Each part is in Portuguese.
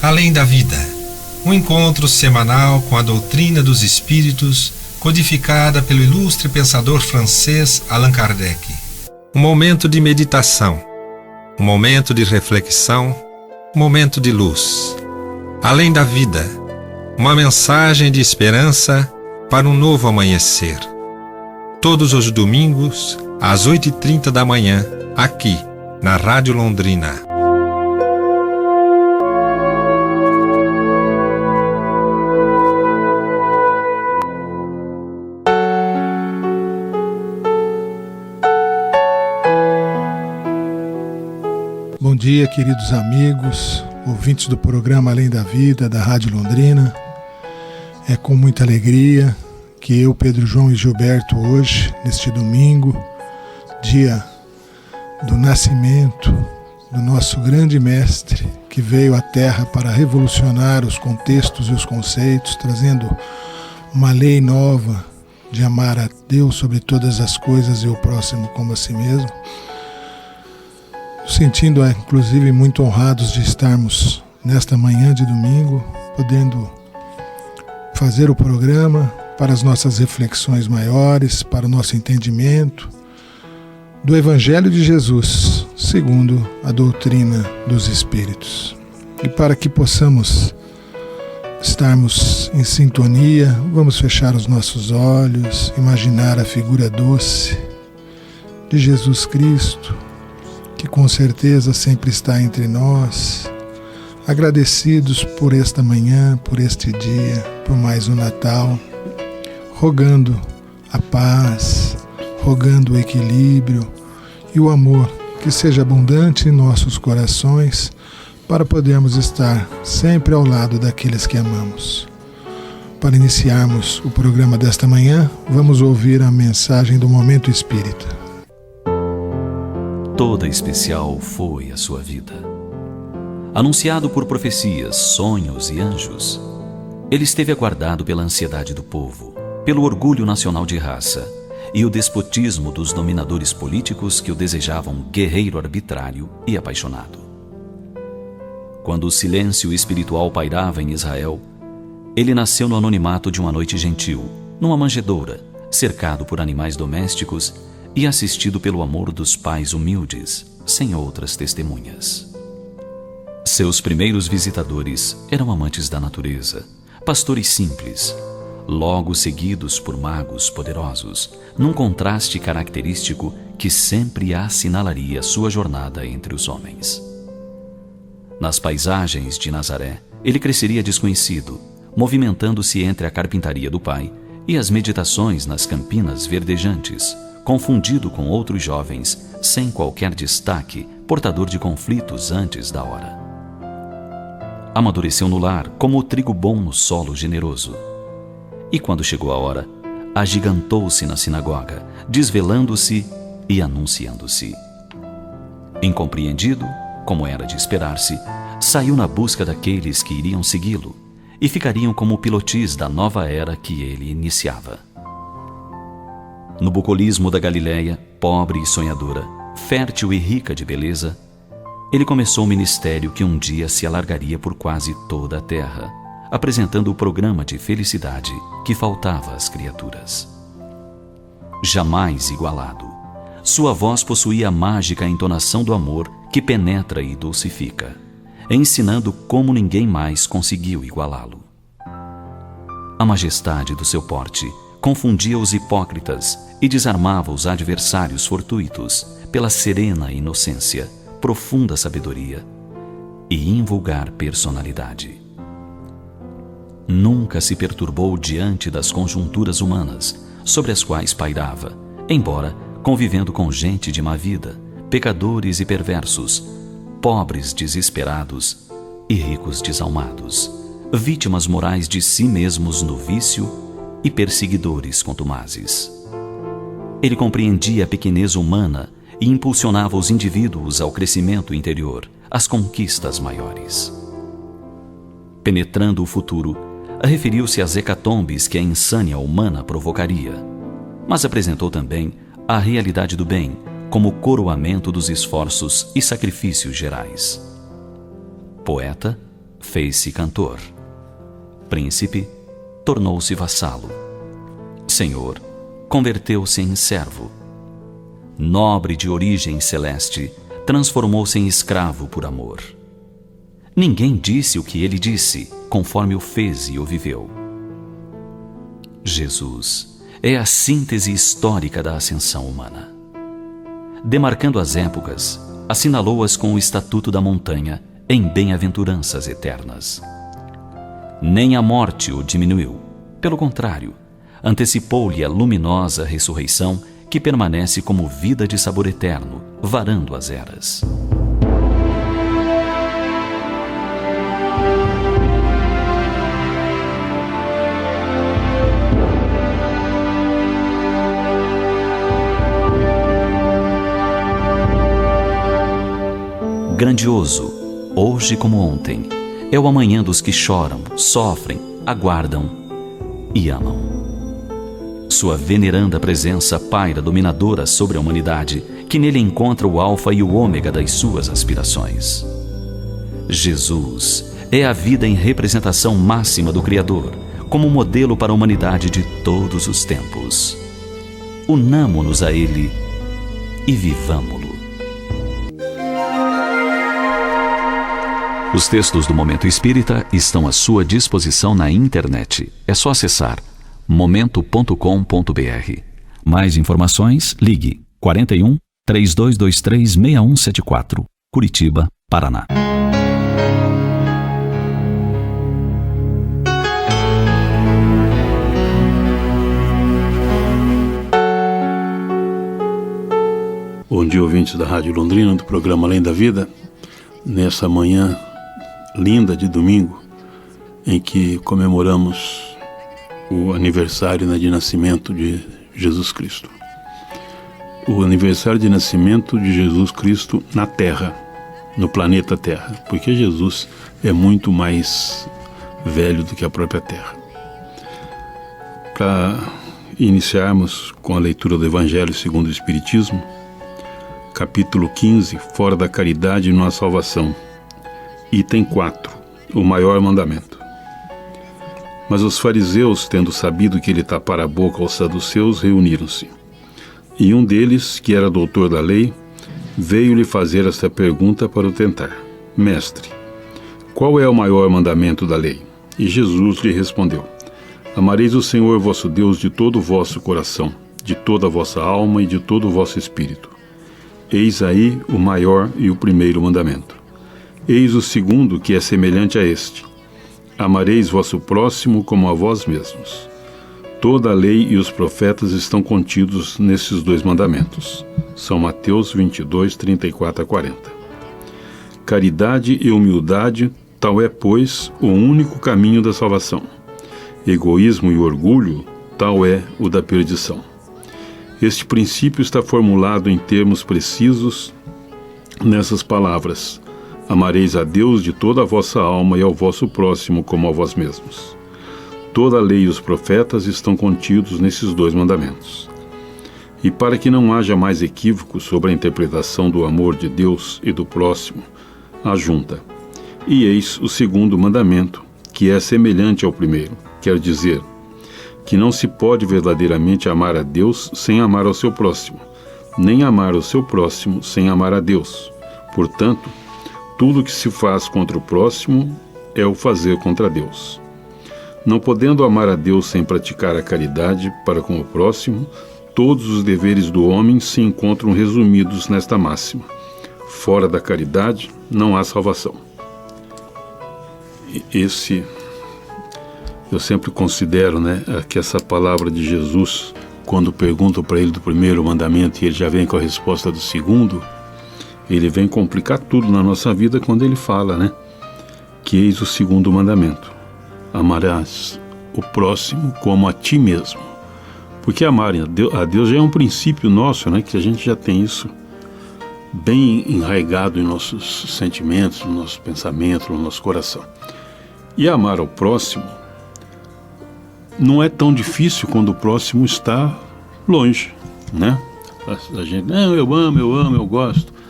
Além da Vida, um encontro semanal com a doutrina dos espíritos, codificada pelo ilustre pensador francês Allan Kardec. Um momento de meditação, um momento de reflexão, um momento de luz. Além da Vida, uma mensagem de esperança para um novo amanhecer. Todos os domingos, às 8h30 da manhã, aqui, na Rádio Londrina. Bom dia, queridos amigos, ouvintes do programa Além da Vida, da Rádio Londrina. É com muita alegria que eu, Pedro João e Gilberto, hoje, neste domingo, dia do nascimento do nosso grande mestre, que veio à Terra para revolucionar os contextos e os conceitos, trazendo uma lei nova de amar a Deus sobre todas as coisas e o próximo como a si mesmo. Sentindo, inclusive, muito honrados de estarmos nesta manhã de domingo, podendo fazer o programa para as nossas reflexões maiores, para o nosso entendimento do Evangelho de Jesus, segundo a doutrina dos Espíritos. E para que possamos estarmos em sintonia, vamos fechar os nossos olhos, imaginar a figura doce de Jesus Cristo, que com certeza sempre está entre nós, agradecidos por esta manhã, por este dia, por mais um Natal, rogando a paz, rogando o equilíbrio e o amor que seja abundante em nossos corações para podermos estar sempre ao lado daqueles que amamos. Para iniciarmos o programa desta manhã, vamos ouvir a mensagem do Momento Espírita. Toda especial foi a sua vida. Anunciado por profecias, sonhos e anjos, ele esteve aguardado pela ansiedade do povo, pelo orgulho nacional de raça e o despotismo dos dominadores políticos que o desejavam guerreiro arbitrário e apaixonado. Quando o silêncio espiritual pairava em Israel, ele nasceu no anonimato de uma noite gentil, numa manjedoura, cercado por animais domésticos e assistido pelo amor dos pais humildes, sem outras testemunhas. Seus primeiros visitadores eram amantes da natureza, pastores simples, logo seguidos por magos poderosos, num contraste característico que sempre assinalaria sua jornada entre os homens. Nas paisagens de Nazaré, ele cresceria desconhecido, movimentando-se entre a carpintaria do pai e as meditações nas campinas verdejantes, confundido com outros jovens, sem qualquer destaque, portador de conflitos antes da hora. Amadureceu no lar como o trigo bom no solo generoso. E quando chegou a hora, agigantou-se na sinagoga, desvelando-se e anunciando-se. Incompreendido, como era de esperar-se, saiu na busca daqueles que iriam segui-lo e ficariam como pilotis da nova era que ele iniciava. No bucolismo da Galileia, pobre e sonhadora, fértil e rica de beleza, ele começou um ministério que um dia se alargaria por quase toda a terra, apresentando o programa de felicidade que faltava às criaturas. Jamais igualado, sua voz possuía a mágica entonação do amor que penetra e dulcifica, ensinando como ninguém mais conseguiu igualá-lo. A majestade do seu porte confundia os hipócritas e desarmava os adversários fortuitos pela serena inocência, profunda sabedoria e invulgar personalidade. Nunca se perturbou diante das conjunturas humanas sobre as quais pairava, embora convivendo com gente de má vida, pecadores e perversos, pobres desesperados e ricos desalmados, vítimas morais de si mesmos no vício e perseguidores contumazes. Ele compreendia a pequenez humana e impulsionava os indivíduos ao crescimento interior, às conquistas maiores. Penetrando o futuro, referiu-se às hecatombes que a insânia humana provocaria, mas apresentou também a realidade do bem como coroamento dos esforços e sacrifícios gerais. Poeta, fez-se cantor. Príncipe, tornou-se vassalo. Senhor, converteu-se em servo. Nobre de origem celeste, transformou-se em escravo por amor. Ninguém disse o que ele disse, conforme o fez e o viveu. Jesus é a síntese histórica da ascensão humana. Demarcando as épocas, assinalou-as com o estatuto da montanha em bem-aventuranças eternas. Nem a morte o diminuiu. Pelo contrário, antecipou-lhe a luminosa ressurreição que permanece como vida de sabor eterno, varando as eras. Grandioso, hoje como ontem, é o amanhã dos que choram, sofrem, aguardam e amam. Sua veneranda presença paira dominadora sobre a humanidade, que nele encontra o alfa e o ômega das suas aspirações. Jesus é a vida em representação máxima do Criador, como modelo para a humanidade de todos os tempos. Unamo-nos a Ele e vivamo-lo. Os textos do Momento Espírita estão à sua disposição na internet. É só acessar momento.com.br. Mais informações, ligue 41 3223 6174, Curitiba, Paraná. Bom dia, ouvintes da Rádio Londrina, do programa Além da Vida, nessa manhã linda de domingo, em que comemoramos o aniversário de nascimento de Jesus Cristo. O aniversário de nascimento de Jesus Cristo na Terra, no planeta Terra, porque Jesus é muito mais velho do que a própria Terra. Para iniciarmos com a leitura do Evangelho segundo o Espiritismo, capítulo 15, Fora da Caridade e não há salvação. Item 4, o maior mandamento. Mas os fariseus, tendo sabido que ele tapara a boca aos saduceus, reuniram-se. E um deles, que era doutor da lei, veio-lhe fazer esta pergunta para o tentar: Mestre, qual é o maior mandamento da lei? E Jesus lhe respondeu: Amareis o Senhor vosso Deus de todo o vosso coração, de toda a vossa alma e de todo o vosso espírito. Eis aí o maior e o primeiro mandamento. Eis o segundo, que é semelhante a este: Amareis vosso próximo como a vós mesmos. Toda a lei e os profetas estão contidos nesses dois mandamentos. São Mateus 22, 34 a 40. Caridade e humildade, tal é, pois, o único caminho da salvação. Egoísmo e orgulho, tal é o da perdição. Este princípio está formulado em termos precisos nessas palavras: Amareis a Deus de toda a vossa alma e ao vosso próximo como a vós mesmos. Toda a lei e os profetas estão contidos nesses dois mandamentos. E para que não haja mais equívoco sobre a interpretação do amor de Deus e do próximo, ajunta: E eis o segundo mandamento, que é semelhante ao primeiro, quer dizer, que não se pode verdadeiramente amar a Deus sem amar ao seu próximo, nem amar o seu próximo sem amar a Deus. Portanto, tudo que se faz contra o próximo é o fazer contra Deus. Não podendo amar a Deus sem praticar a caridade para com o próximo, todos os deveres do homem se encontram resumidos nesta máxima: fora da caridade não há salvação. Eu sempre considero, que essa palavra de Jesus, quando perguntam para ele do primeiro mandamento e ele já vem com a resposta do segundo, ele vem complicar tudo na nossa vida quando ele fala, que eis o segundo mandamento: amarás o próximo como a ti mesmo. Porque amar a Deus já é um princípio nosso, que a gente já tem isso bem enraizado em nossos sentimentos, no nosso pensamento, no nosso coração. E amar ao próximo não é tão difícil quando o próximo está longe, A gente, eu amo, eu gosto.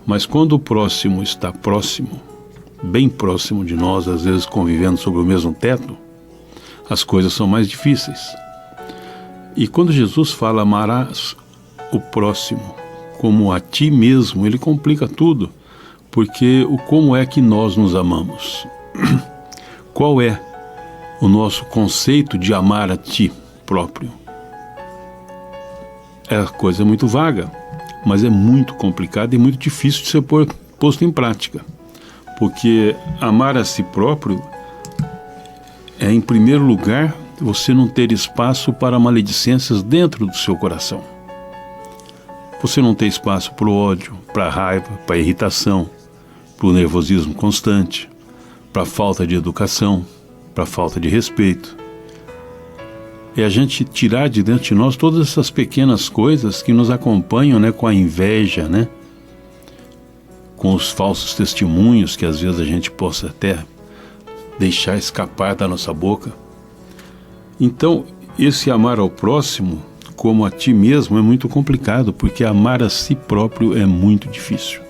Mas quando o próximo está próximo, bem próximo de nós, às vezes convivendo sob o mesmo teto, as coisas são mais difíceis. E quando Jesus fala amarás o próximo como a ti mesmo, ele complica tudo, porque como é que nós nos amamos? Qual é o nosso conceito de amar a ti próprio? É coisa muito vaga, mas é muito complicada e muito difícil de ser posto em prática, porque amar a si próprio é, em primeiro lugar, você não ter espaço para maledicências dentro do seu coração. Você não ter espaço para o ódio, para a raiva, para a irritação, para o nervosismo constante, para a falta de educação, para a falta de respeito. É a gente tirar de dentro de nós todas essas pequenas coisas que nos acompanham, né, com a inveja, né, com os falsos testemunhos que às vezes a gente possa até deixar escapar da nossa boca. Então, esse amar ao próximo como a ti mesmo é muito complicado, porque amar a si próprio é muito difícil.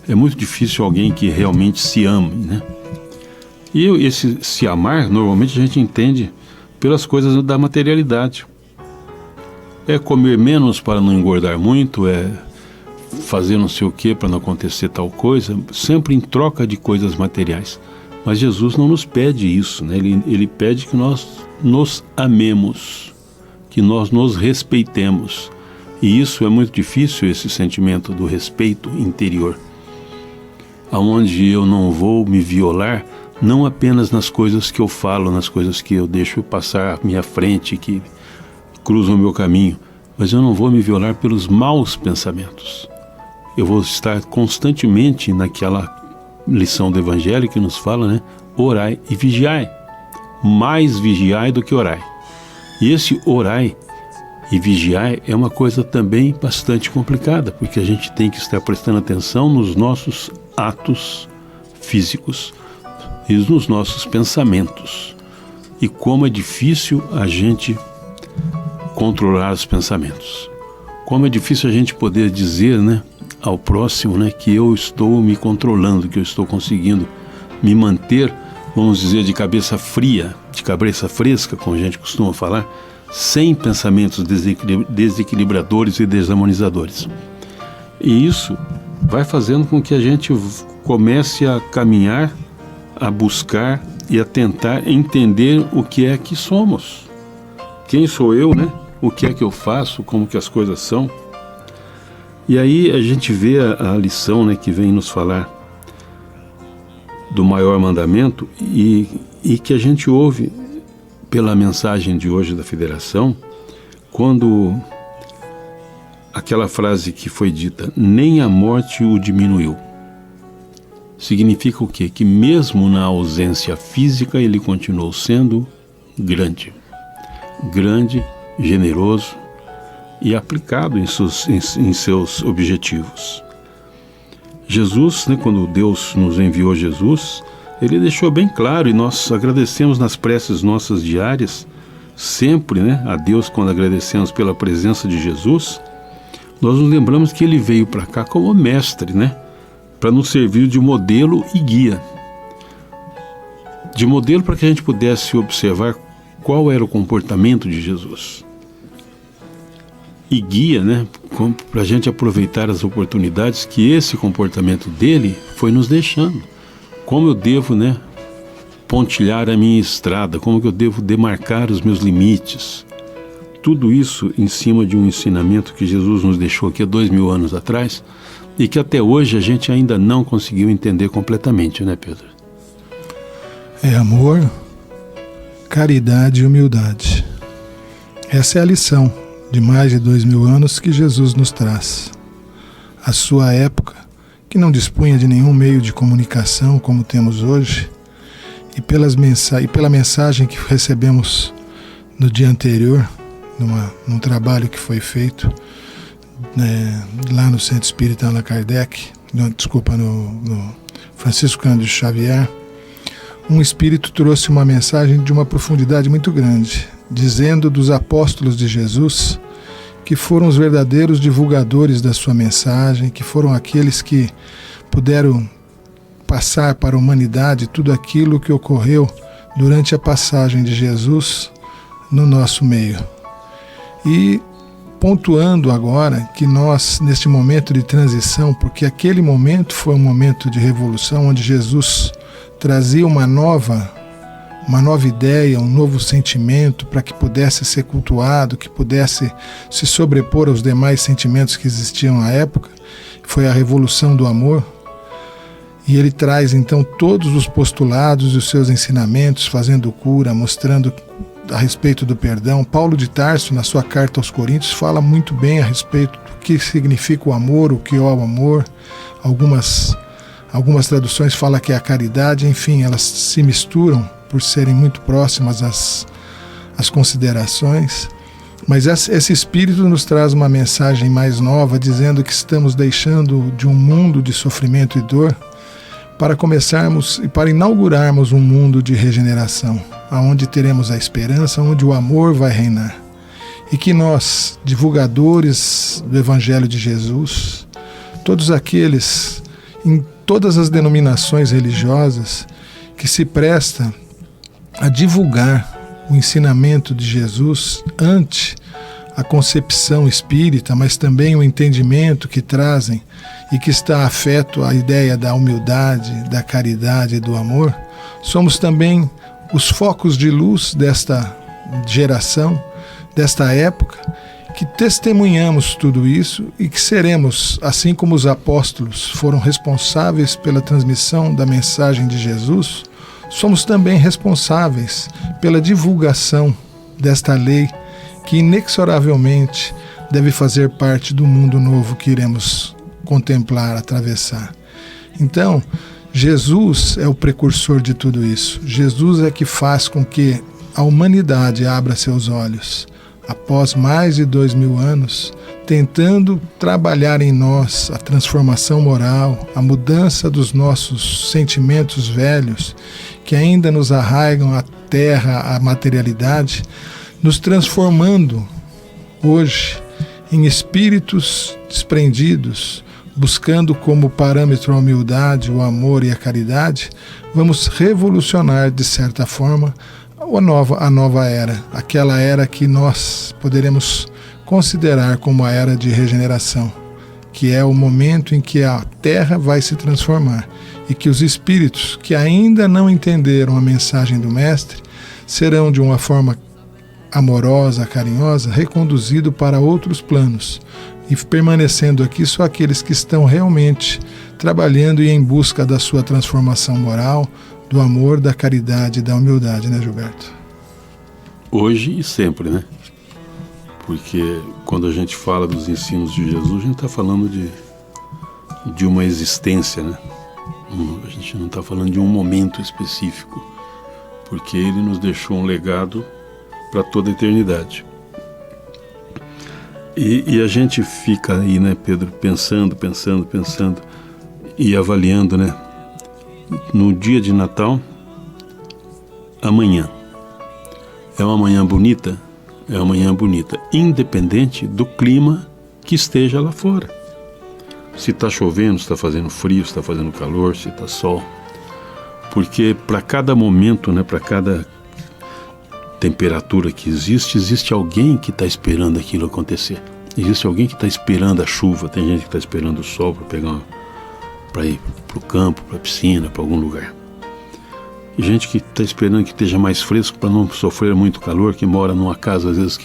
É muito difícil alguém que realmente se ame, né? E esse se amar, normalmente a gente entende pelas coisas da materialidade. É comer menos para não engordar muito, é fazer não sei o que para não acontecer tal coisa, sempre em troca de coisas materiais. Mas Jesus não nos pede isso, né? Ele pede que nós nos amemos, que nós nos respeitemos. E isso é muito difícil, esse sentimento do respeito interior, aonde eu não vou me violar, não apenas nas coisas que eu falo, nas coisas que eu deixo passar à minha frente, que cruzam o meu caminho, mas eu não vou me violar pelos maus pensamentos. Eu vou estar constantemente naquela lição do Evangelho que nos fala, né? Orai e vigiai. Mais vigiai do que orai. E esse orai e vigiai é uma coisa também bastante complicada, porque a gente tem que estar prestando atenção nos nossos atos físicos e nos nossos pensamentos. E como é difícil a gente controlar os pensamentos. Como é difícil a gente poder dizer, né, ao próximo, né, que eu estou me controlando, que eu estou conseguindo me manter, vamos dizer, de cabeça fria, de cabeça fresca, como a gente costuma falar, sem pensamentos desequilibradores e desarmonizadores. E isso vai fazendo com que a gente comece a caminhar, a buscar e a tentar entender o que é que somos. Quem sou eu, né? O que é que eu faço, como que as coisas são. E aí a gente vê a lição, né, que vem nos falar do maior mandamento e que a gente ouve pela mensagem de hoje da Federação, quando aquela frase que foi dita, nem a morte o diminuiu. Significa o quê? Que mesmo na ausência física ele continuou sendo grande, generoso e aplicado em seus objetivos. Jesus, né, quando Deus nos enviou Jesus, ele deixou bem claro, e nós agradecemos nas preces nossas diárias, sempre, né, a Deus, quando agradecemos pela presença de Jesus, nós nos lembramos que ele veio para cá como mestre, né, para nos servir de modelo e guia. De modelo para que a gente pudesse observar qual era o comportamento de Jesus. E guia, né, para a gente aproveitar as oportunidades que esse comportamento dele foi nos deixando. Como eu devo, né, pontilhar a minha estrada, como que eu devo demarcar os meus limites. Tudo isso em cima de um ensinamento que Jesus nos deixou aqui há 2000 anos atrás e que até hoje a gente ainda não conseguiu entender completamente, né, Pedro? É amor, caridade e humildade. Essa é a lição de mais de 2000 anos que Jesus nos traz. A sua época, que não dispunha de nenhum meio de comunicação como temos hoje, e pela mensagem que recebemos no dia anterior, num trabalho que foi feito lá no Centro Espírita Allan Kardec, no Francisco Cândido Xavier, um espírito trouxe uma mensagem de uma profundidade muito grande, dizendo dos apóstolos de Jesus que foram os verdadeiros divulgadores da sua mensagem, que foram aqueles que puderam passar para a humanidade tudo aquilo que ocorreu durante a passagem de Jesus no nosso meio. E pontuando agora que nós, neste momento de transição, porque aquele momento foi um momento de revolução, onde Jesus trazia uma nova ideia, um novo sentimento para que pudesse ser cultuado, que pudesse se sobrepor aos demais sentimentos que existiam na época, foi a revolução do amor. E ele traz então todos os postulados e os seus ensinamentos, fazendo cura, mostrando a respeito do perdão. Paulo de Tarso, na sua carta aos Coríntios, fala muito bem a respeito do que significa o amor, o que é o amor. Algumas traduções falam que é a caridade, enfim, elas se misturam por serem muito próximas às considerações. Mas esse Espírito nos traz uma mensagem mais nova, dizendo que estamos deixando de um mundo de sofrimento e dor para começarmos e para inaugurarmos um mundo de regeneração, onde teremos a esperança, onde o amor vai reinar. E que nós, divulgadores do Evangelho de Jesus, todos aqueles, em todas as denominações religiosas, que se prestam a divulgar o ensinamento de Jesus ante a concepção espírita, mas também o entendimento que trazem e que está afeto à ideia da humildade, da caridade e do amor, somos também os focos de luz desta geração, desta época, que testemunhamos tudo isso e que seremos, assim como os apóstolos foram responsáveis pela transmissão da mensagem de Jesus, somos também responsáveis pela divulgação desta lei que inexoravelmente deve fazer parte do mundo novo que iremos contemplar, atravessar. Então, Jesus é o precursor de tudo isso. Jesus é que faz com que a humanidade abra seus olhos, após mais de 2000 anos, tentando trabalhar em nós a transformação moral, a mudança dos nossos sentimentos velhos, que ainda nos arraigam à terra, à materialidade, nos transformando hoje em espíritos desprendidos, buscando como parâmetro a humildade, o amor e a caridade. Vamos revolucionar, de certa forma, a nova era, aquela era que nós poderemos considerar como a era de regeneração, que é o momento em que a Terra vai se transformar e que os espíritos que ainda não entenderam a mensagem do Mestre serão, de uma forma amorosa, carinhosa, reconduzidos para outros planos, e permanecendo aqui só aqueles que estão realmente trabalhando e em busca da sua transformação moral, do amor, da caridade e da humildade, né, Gilberto? Hoje e sempre, né? Porque quando a gente fala dos ensinos de Jesus, a gente está falando de uma existência, né? A gente não está falando de um momento específico, porque ele nos deixou um legado para toda a eternidade. E a gente fica aí, né, Pedro, pensando e avaliando, né? No dia de Natal, amanhã. É uma manhã bonita? É uma manhã bonita, independente do clima que esteja lá fora. Se está chovendo, se está fazendo frio, se está fazendo calor, se está sol. Porque para cada momento, né, para cada temperatura que existe alguém que está esperando aquilo acontecer. Existe alguém que está esperando a chuva, tem gente que está esperando o sol para ir para o campo, para a piscina, para algum lugar. E gente que está esperando que esteja mais fresco para não sofrer muito calor, que mora numa casa às vezes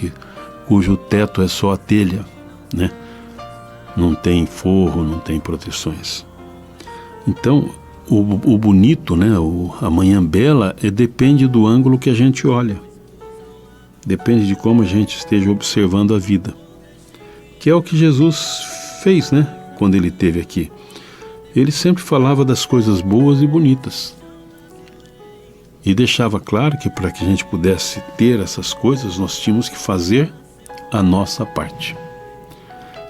cujo teto é só a telha, né? Não tem forro, não tem proteções. Então, o bonito, né? A manhã bela depende do ângulo que a gente olha. Depende de como a gente esteja observando a vida. Que é o que Jesus fez, né? Quando ele esteve aqui. Ele sempre falava das coisas boas e bonitas. E deixava claro que para que a gente pudesse ter essas coisas, nós tínhamos que fazer a nossa parte.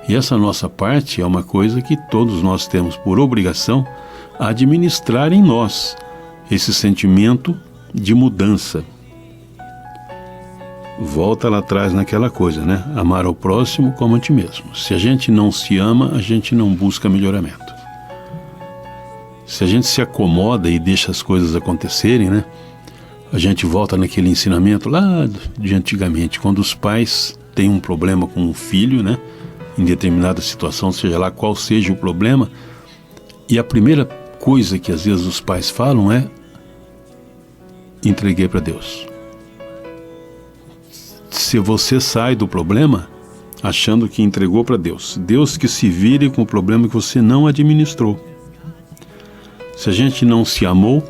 E essa nossa parte é uma coisa que todos nós temos por obrigação administrar em nós, esse sentimento de mudança. Volta lá atrás naquela coisa, né? Amar ao próximo como a ti mesmo. Se a gente não se ama, a gente não busca melhoramento. Se a gente se acomoda e deixa as coisas acontecerem, né? A gente volta naquele ensinamento lá de antigamente, quando os pais têm um problema com o filho, né? Em determinada situação, seja lá qual seja o problema, e a primeira coisa que às vezes os pais falam é: entreguei para Deus. Se você sai do problema achando que entregou para Deus, Deus que se vire com o problema que você não administrou. Se a gente não se amou,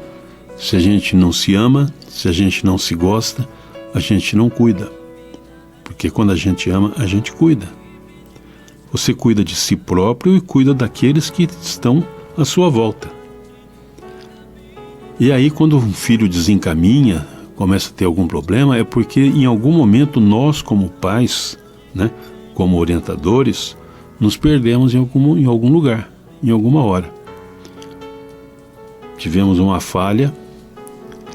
se a gente não se ama, se a gente não se gosta, a gente não cuida. Porque quando a gente ama, a gente cuida. Você cuida de si próprio e cuida daqueles que estão à sua volta. E aí, quando um filho desencaminha, começa a ter algum problema, é porque em algum momento nós, como pais, né, como orientadores, nos perdemos em algum lugar, em alguma hora. Tivemos uma falha,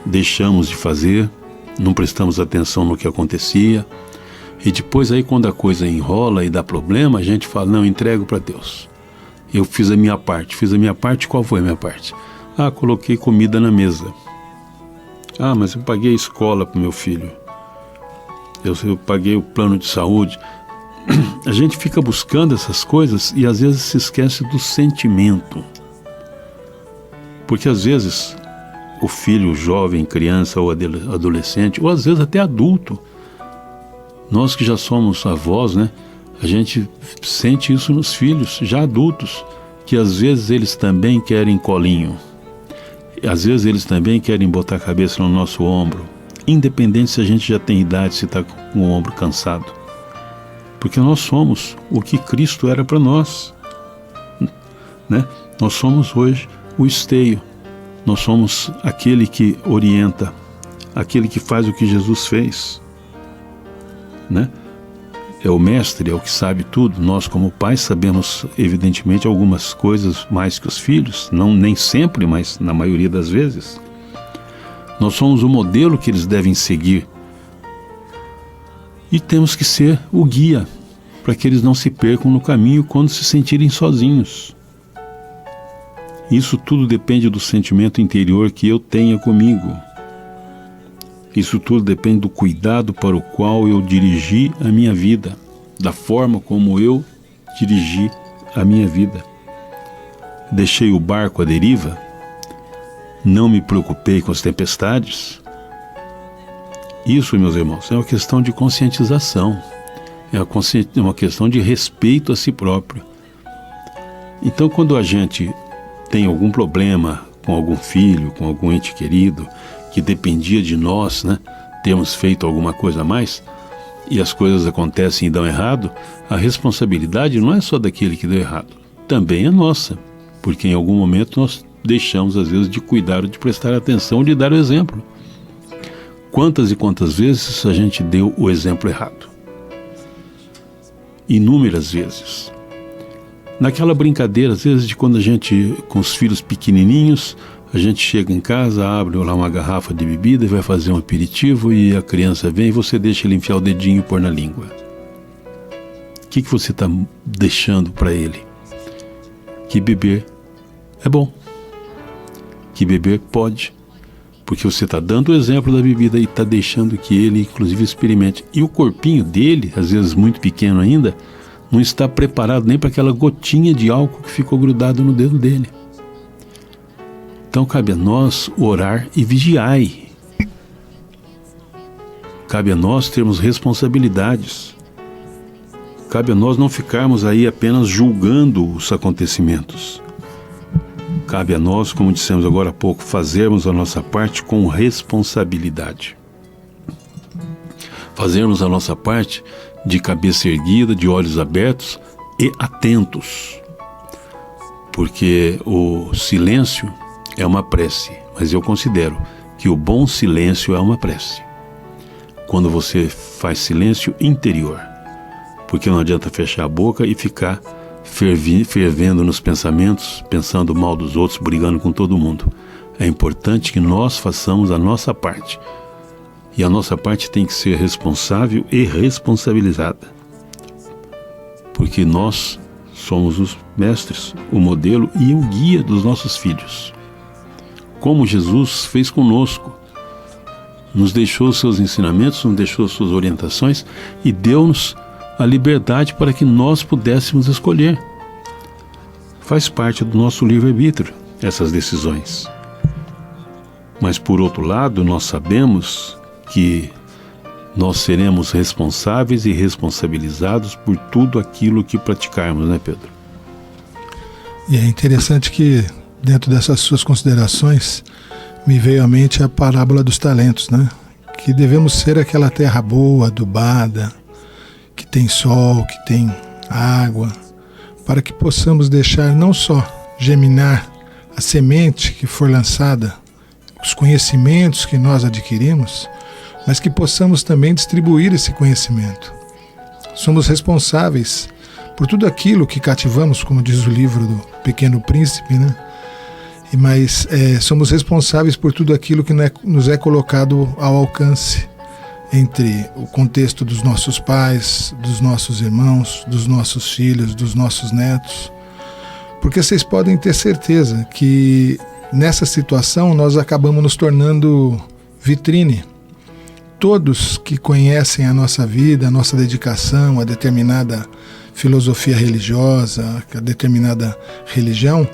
deixamos de fazer, não prestamos atenção no que acontecia, e depois aí quando a coisa enrola e dá problema, a gente fala: não, entrego para Deus. Eu fiz a minha parte, qual foi a minha parte? Ah, coloquei comida na mesa. Ah, mas eu paguei a escola para o meu filho. Eu paguei o plano de saúde. A gente fica buscando essas coisas e às vezes se esquece do sentimento. Porque às vezes o filho jovem, criança ou adolescente, ou às vezes até adulto, nós que já somos avós, né? A gente sente isso nos filhos, já adultos, que às vezes eles também querem colinho. Às vezes eles também querem botar a cabeça no nosso ombro, independente se a gente já tem idade, se está com o ombro cansado. Porque nós somos o que Cristo era para nós, né? Nós somos hoje o esteio, nós somos aquele que orienta, aquele que faz o que Jesus fez, né? É o mestre, é o que sabe tudo. Nós, como pais, sabemos evidentemente algumas coisas mais que os filhos, não nem sempre, mas na maioria das vezes. Nós somos o modelo que eles devem seguir e temos que ser o guia para que eles não se percam no caminho quando se sentirem sozinhos. Isso tudo depende do sentimento interior que eu tenha comigo. Isso tudo depende do cuidado para o qual eu dirigi a minha vida, da forma como eu dirigi a minha vida. Deixei o barco à deriva, não me preocupei com as tempestades. Isso, meus irmãos, é uma questão de conscientização, é uma questão de respeito a si próprio. Então, quando a gente tem algum problema com algum filho, com algum ente querido, que dependia de nós, né, termos feito alguma coisa a mais, e as coisas acontecem e dão errado, a responsabilidade não é só daquele que deu errado, também é nossa, porque em algum momento nós deixamos às vezes de cuidar, de prestar atenção, de dar o exemplo. Quantas e quantas vezes a gente deu o exemplo errado? Inúmeras vezes. Naquela brincadeira, às vezes, de quando a gente, com os filhos pequenininhos, a gente chega em casa, abre lá uma garrafa de bebida e vai fazer um aperitivo e a criança vem e você deixa ele enfiar o dedinho e pôr na língua. O que você está deixando para ele? Que beber é bom. Que beber pode. Porque você está dando o exemplo da bebida e está deixando que ele, inclusive, experimente. E o corpinho dele, às vezes muito pequeno ainda, não está preparado nem para aquela gotinha de álcool que ficou grudado no dedo dele. Então cabe a nós orar e vigiai. Cabe a nós termos responsabilidades. Cabe a nós não ficarmos aí apenas julgando os acontecimentos. Cabe a nós, como dissemos agora há pouco, fazermos a nossa parte com responsabilidade. Fazermos a nossa parte de cabeça erguida, de olhos abertos e atentos. Porque o silêncio é uma prece, mas eu considero que o bom silêncio é uma prece. Quando você faz silêncio interior, porque não adianta fechar a boca e ficar fervendo nos pensamentos, pensando mal dos outros, brigando com todo mundo. É importante que nós façamos a nossa parte. E a nossa parte tem que ser responsável e responsabilizada. Porque nós somos os mestres, o modelo e o guia dos nossos filhos. Como Jesus fez conosco, nos deixou seus ensinamentos, nos deixou suas orientações e deu-nos a liberdade para que nós pudéssemos escolher. Faz parte do nosso livre-arbítrio essas decisões. Mas por outro lado, nós sabemos que nós seremos responsáveis e responsabilizados por tudo aquilo que praticarmos, né, Pedro? E é interessante que, dentro dessas suas considerações, me veio à mente a parábola dos talentos, né? Que devemos ser aquela terra boa, adubada, que tem sol, que tem água, para que possamos deixar não só germinar a semente que for lançada, os conhecimentos que nós adquirimos, mas que possamos também distribuir esse conhecimento. Somos responsáveis por tudo aquilo que cativamos, como diz o livro do Pequeno Príncipe, né? Mas somos responsáveis por tudo aquilo que nos é colocado ao alcance, entre o contexto dos nossos pais, dos nossos irmãos, dos nossos filhos, dos nossos netos. Porque vocês podem ter certeza que nessa situação nós acabamos nos tornando vitrine. Todos que conhecem a nossa vida, a nossa dedicação a determinada filosofia religiosa, a determinada religião,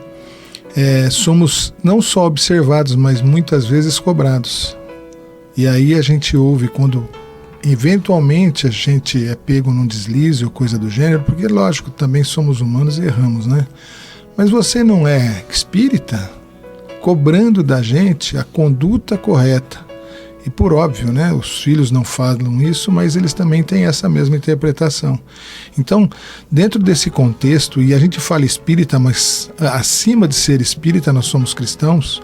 somos não só observados, mas muitas vezes cobrados. E aí a gente ouve quando eventualmente a gente é pego num deslize ou coisa do gênero, porque lógico, também somos humanos e erramos, né? Mas você não é espírita? Cobrando da gente a conduta correta. E por óbvio, né, os filhos não falam isso, mas eles também têm essa mesma interpretação. Então, dentro desse contexto, e a gente fala espírita, mas acima de ser espírita nós somos cristãos,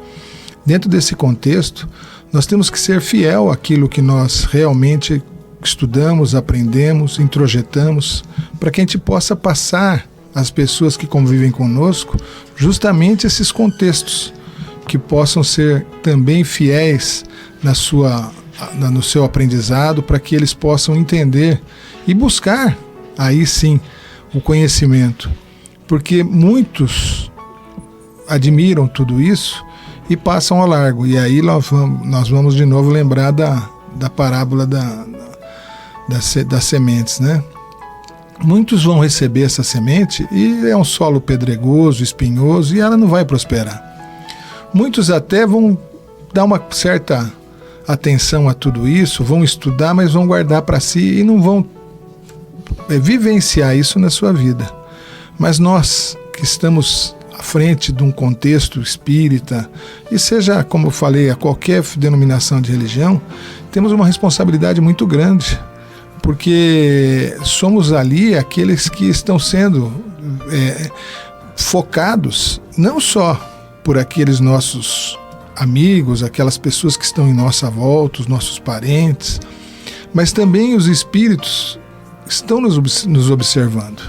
dentro desse contexto, nós temos que ser fiel àquilo que nós realmente estudamos, aprendemos, introjetamos, para que a gente possa passar às pessoas que convivem conosco justamente esses contextos, que possam ser também fiéis no seu aprendizado, para que eles possam entender e buscar, aí sim, o conhecimento. Porque muitos admiram tudo isso e passam ao largo. E aí nós vamos de novo lembrar da parábola das sementes, né? Muitos vão receber essa semente e é um solo pedregoso, espinhoso, e ela não vai prosperar. Muitos até vão dar uma certa atenção a tudo isso, vão estudar, mas vão guardar para si e não vão vivenciar isso na sua vida. Mas nós que estamos à frente de um contexto espírita, e seja, como eu falei, a qualquer denominação de religião, temos uma responsabilidade muito grande, porque somos ali aqueles que estão sendo focados não só por aqueles nossos amigos, aquelas pessoas que estão em nossa volta, os nossos parentes, mas também os espíritos estão nos observando.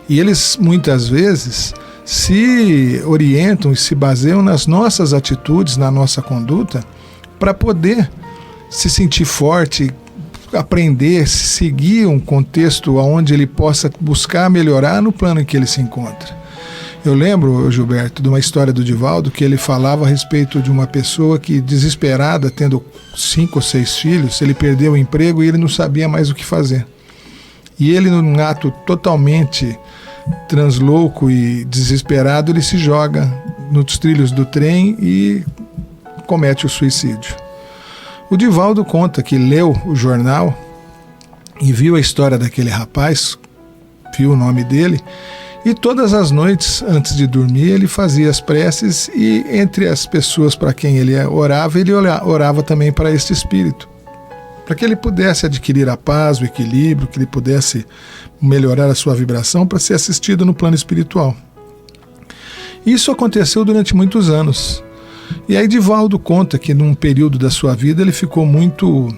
E eles muitas vezes se orientam e se baseiam nas nossas atitudes, na nossa conduta, para poder se sentir forte, aprender, seguir um contexto onde ele possa buscar melhorar no plano em que ele se encontra. Eu lembro, Gilberto, de uma história do Divaldo, que ele falava a respeito de uma pessoa que, desesperada, tendo 5 ou 6 filhos, ele perdeu o emprego e ele não sabia mais o que fazer. E ele, num ato totalmente translouco e desesperado, ele se joga nos trilhos do trem e comete o suicídio. O Divaldo conta que leu o jornal e viu a história daquele rapaz, viu o nome dele, e todas as noites, antes de dormir, ele fazia as preces, e entre as pessoas para quem ele orava também para este espírito, para que ele pudesse adquirir a paz, o equilíbrio, que ele pudesse melhorar a sua vibração para ser assistido no plano espiritual. Isso aconteceu durante muitos anos. E aí Divaldo conta que num período da sua vida ele ficou muito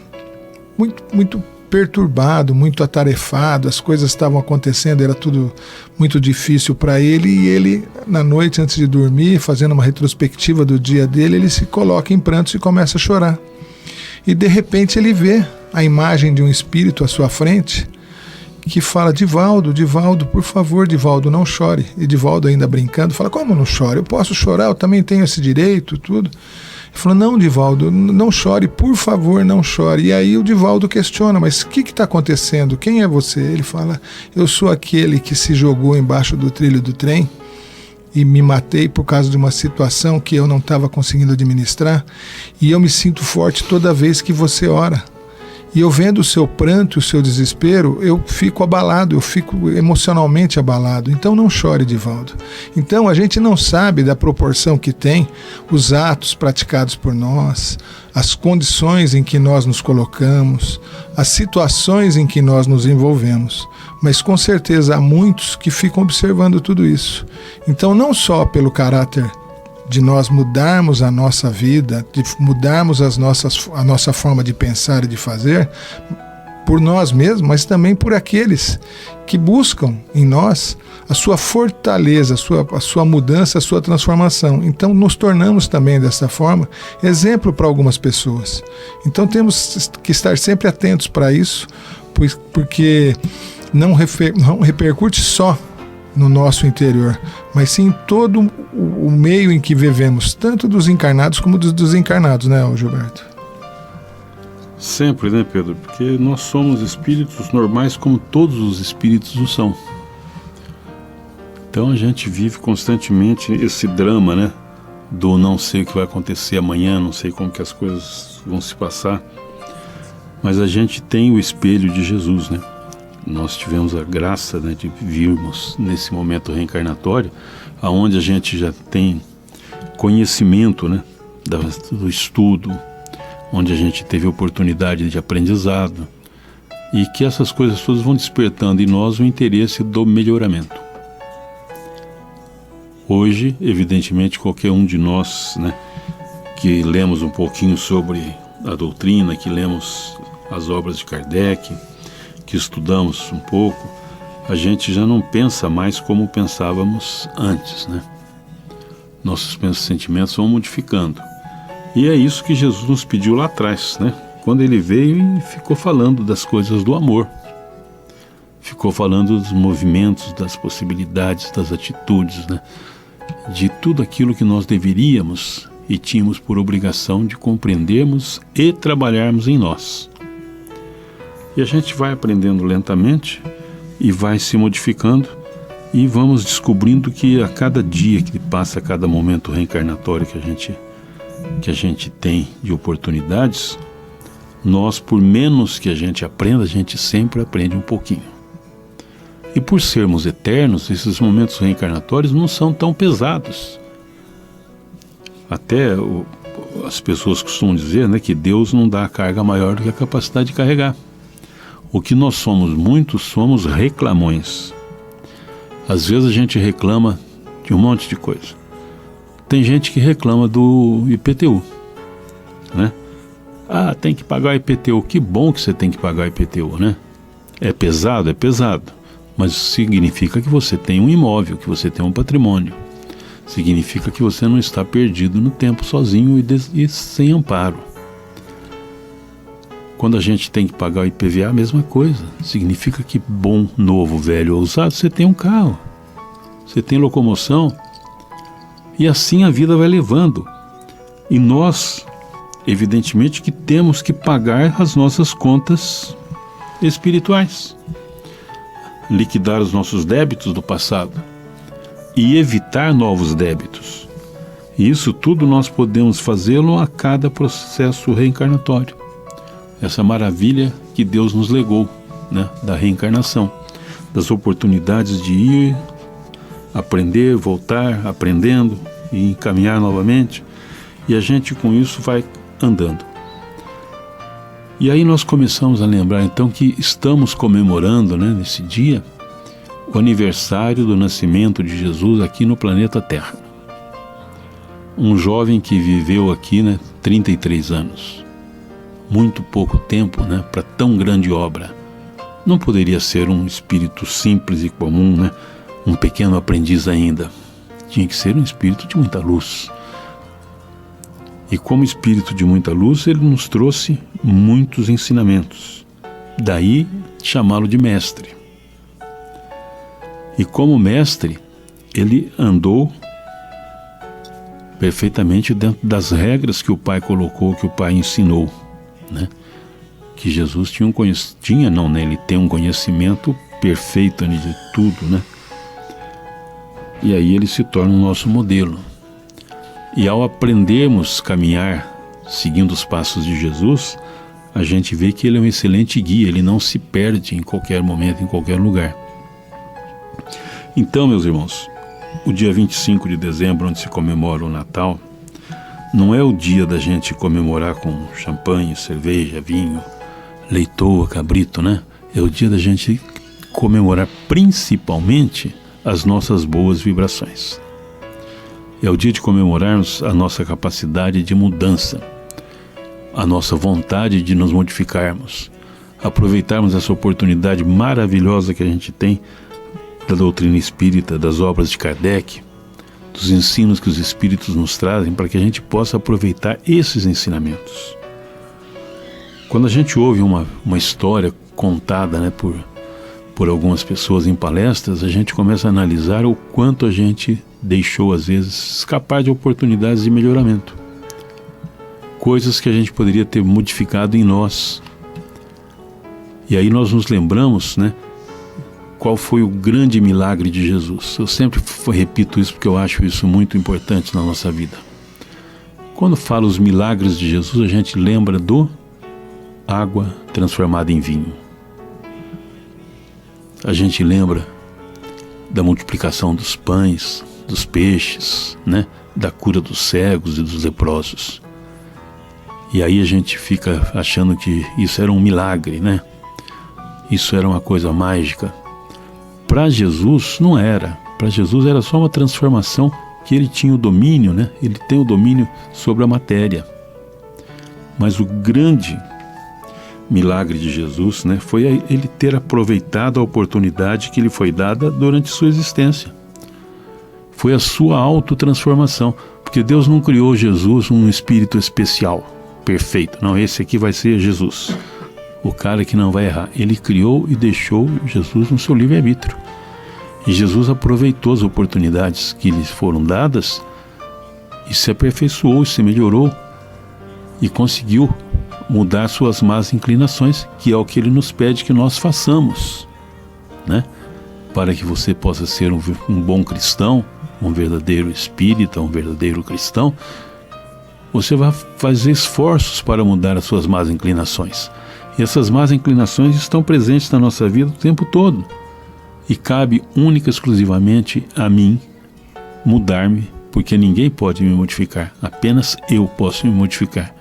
perturbado, muito atarefado, as coisas estavam acontecendo, era tudo muito difícil para ele, e ele, na noite antes de dormir, fazendo uma retrospectiva do dia dele, ele se coloca em prantos e começa a chorar. E de repente ele vê a imagem de um espírito à sua frente, que fala: Divaldo, por favor, Divaldo, não chore. E Divaldo, ainda brincando, fala: como não chore? Eu posso chorar, eu também tenho esse direito, tudo. Ele falou: não, Divaldo, não chore, por favor, não chore. E aí o Divaldo questiona: mas o que está acontecendo? Quem é você? Ele fala: eu sou aquele que se jogou embaixo do trilho do trem e me matei por causa de uma situação que eu não estava conseguindo administrar, e eu me sinto forte toda vez que você ora. E eu vendo o seu pranto, o seu desespero, eu fico abalado, eu fico emocionalmente abalado. Então não chore, Divaldo. Então a gente não sabe da proporção que tem os atos praticados por nós, as condições em que nós nos colocamos, as situações em que nós nos envolvemos. Mas com certeza há muitos que ficam observando tudo isso. Então não só pelo caráter de nós mudarmos a nossa vida, de mudarmos a nossa forma de pensar e de fazer, por nós mesmos, mas também por aqueles que buscam em nós a sua fortaleza, a sua mudança, a sua transformação. Então nos tornamos também dessa forma exemplo para algumas pessoas. Então temos que estar sempre atentos para isso, porque não repercute só no nosso interior, mas sim em todo o meio em que vivemos, tanto dos encarnados como dos desencarnados, né, Gilberto? Sempre, né, Pedro? Porque nós somos espíritos normais como todos os espíritos o são. Então a gente vive constantemente esse drama, né, do não sei o que vai acontecer amanhã, não sei como que as coisas vão se passar, mas a gente tem o espelho de Jesus, né? Nós tivemos a graça, né, de virmos nesse momento reencarnatório, aonde a gente já tem conhecimento, né, do estudo, onde a gente teve oportunidade de aprendizado, e que essas coisas todas vão despertando em nós o interesse do melhoramento. Hoje, evidentemente, qualquer um de nós, né, que lemos um pouquinho sobre a doutrina, que lemos as obras de Kardec, que estudamos um pouco, a gente já não pensa mais como pensávamos antes, né? Nossos sentimentos vão modificando. E é isso que Jesus nos pediu lá atrás, né? Quando ele veio e ficou falando das coisas do amor. Ficou falando dos movimentos, das possibilidades, das atitudes, né? De tudo aquilo que nós deveríamos e tínhamos por obrigação de compreendermos e trabalharmos em nós. E a gente vai aprendendo lentamente e vai se modificando e vamos descobrindo que a cada dia que passa, a cada momento reencarnatório que a gente tem de oportunidades, nós, por menos que a gente aprenda, a gente sempre aprende um pouquinho. E por sermos eternos, esses momentos reencarnatórios não são tão pesados. Até as pessoas costumam dizer, né, que Deus não dá a carga maior do que a capacidade de carregar. O que nós somos reclamões. Às vezes a gente reclama de um monte de coisa. Tem gente que reclama do IPTU, né? Ah, tem que pagar o IPTU. Que bom que você tem que pagar o IPTU, né? É pesado? É pesado. Mas significa que você tem um imóvel, que você tem um patrimônio. Significa que você não está perdido no tempo sozinho e sem amparo. Quando a gente tem que pagar o IPVA, a mesma coisa. Significa que bom, novo, velho ou usado, você tem um carro, você tem locomoção, e assim a vida vai levando. E nós, evidentemente, que temos que pagar as nossas contas espirituais, liquidar os nossos débitos do passado e evitar novos débitos. E isso tudo nós podemos fazê-lo a cada processo reencarnatório. Essa maravilha que Deus nos legou, né, da reencarnação, das oportunidades de ir, aprender, voltar, aprendendo e encaminhar novamente, e a gente com isso vai andando. E aí nós começamos a lembrar então que estamos comemorando, né, nesse dia, o aniversário do nascimento de Jesus aqui no planeta Terra. Um jovem que viveu aqui, né, 33 anos. Muito pouco tempo, né, para tão grande obra. Não poderia ser um espírito simples e comum, né, um pequeno aprendiz ainda. Tinha que ser um espírito de muita luz. E como espírito de muita luz, ele nos trouxe muitos ensinamentos. Daí chamá-lo de mestre. E como mestre, ele andou perfeitamente dentro das regras que o Pai colocou, que o Pai ensinou, né? Que Jesus ele tem um conhecimento perfeito de tudo, né? E aí ele se torna o nosso modelo. E ao aprendermos a caminhar seguindo os passos de Jesus, a gente vê que ele é um excelente guia, ele não se perde em qualquer momento, em qualquer lugar. Então, meus irmãos, o dia 25 de dezembro, onde se comemora o Natal, não é o dia da gente comemorar com champanhe, cerveja, vinho, leitoa, cabrito, né? É o dia da gente comemorar principalmente as nossas boas vibrações. É o dia de comemorarmos a nossa capacidade de mudança, a nossa vontade de nos modificarmos, aproveitarmos essa oportunidade maravilhosa que a gente tem da doutrina espírita, das obras de Kardec, dos ensinos que os espíritos nos trazem, para que a gente possa aproveitar esses ensinamentos. Quando a gente ouve uma história contada, né, por algumas pessoas em palestras, a gente começa a analisar o quanto a gente deixou, às vezes, escapar de oportunidades de melhoramento. Coisas que a gente poderia ter modificado em nós. E aí nós nos lembramos, né, qual foi o grande milagre de Jesus. Eu sempre repito isso porque eu acho isso muito importante na nossa vida. Quando falo os milagres de Jesus, a gente lembra do água transformada em vinho. A gente lembra da multiplicação dos pães, dos peixes, né, da cura dos cegos e dos leprosos. E aí a gente fica achando que isso era um milagre, né? Isso era uma coisa mágica. Para Jesus não era. Para Jesus era só uma transformação que ele tinha o domínio, né? Ele tem o domínio sobre a matéria. Mas o grande milagre de Jesus, né, foi ele ter aproveitado a oportunidade que lhe foi dada durante sua existência. Foi a sua autotransformação. Porque Deus não criou Jesus um espírito especial, perfeito. Não, esse aqui vai ser Jesus, o cara que não vai errar. Ele criou e deixou Jesus no seu livre-arbítrio. E Jesus aproveitou as oportunidades que lhe foram dadas e se aperfeiçoou, se melhorou e conseguiu mudar suas más inclinações, que é o que ele nos pede que nós façamos, né? Para que você possa ser um bom cristão, um verdadeiro espírita, um verdadeiro cristão, você vai fazer esforços para mudar as suas más inclinações. E essas más inclinações estão presentes na nossa vida o tempo todo. E cabe única e exclusivamente a mim mudar-me, porque ninguém pode me modificar, apenas eu posso me modificar.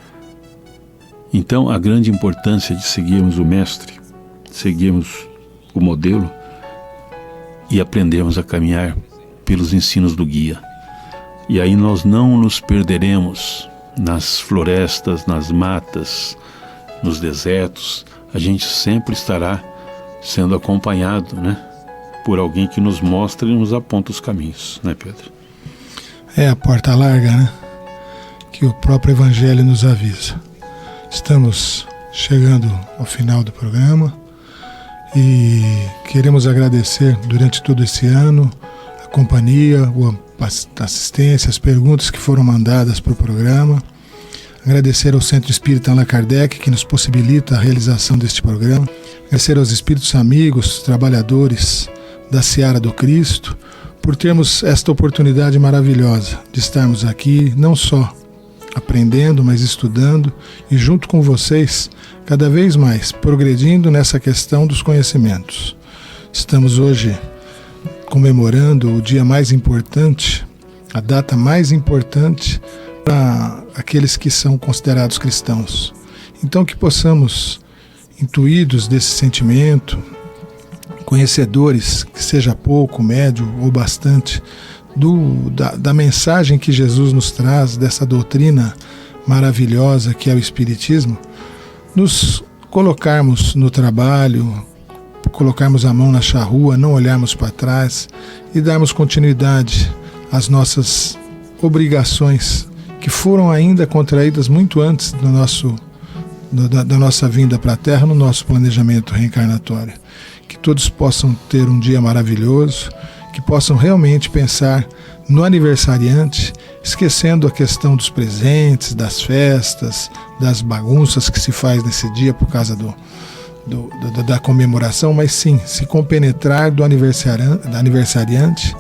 Então, a grande importância de seguirmos o Mestre, seguirmos o modelo e aprendermos a caminhar pelos ensinos do guia. E aí nós não nos perderemos nas florestas, nas matas, nos desertos. A gente sempre estará sendo acompanhado, né, por alguém que nos mostra e nos aponta os caminhos, né, Pedro? É a porta larga, né, que o próprio Evangelho nos avisa. Estamos chegando ao final do programa e queremos agradecer durante todo esse ano a companhia, a assistência, as perguntas que foram mandadas para o programa. Agradecer ao Centro Espírita Allan Kardec, que nos possibilita a realização deste programa. Agradecer aos espíritos amigos, trabalhadores da Seara do Cristo, por termos esta oportunidade maravilhosa de estarmos aqui, não só aprendendo, mas estudando e junto com vocês, cada vez mais progredindo nessa questão dos conhecimentos. Estamos hoje comemorando o dia mais importante, a data mais importante para aqueles que são considerados cristãos. Então que possamos, intuídos desse sentimento, conhecedores, que seja pouco, médio ou bastante, da mensagem que Jesus nos traz, dessa doutrina maravilhosa que é o Espiritismo, nos colocarmos no trabalho, colocarmos a mão na charrua, não olharmos para trás e darmos continuidade às nossas obrigações que foram ainda contraídas muito antes da nossa vinda para a Terra, no nosso planejamento reencarnatório. que todos possam ter um dia maravilhoso, que possam realmente pensar no aniversariante, esquecendo a questão dos presentes, das festas, das bagunças que se faz nesse dia por causa da comemoração, mas sim, se compenetrar do aniversariante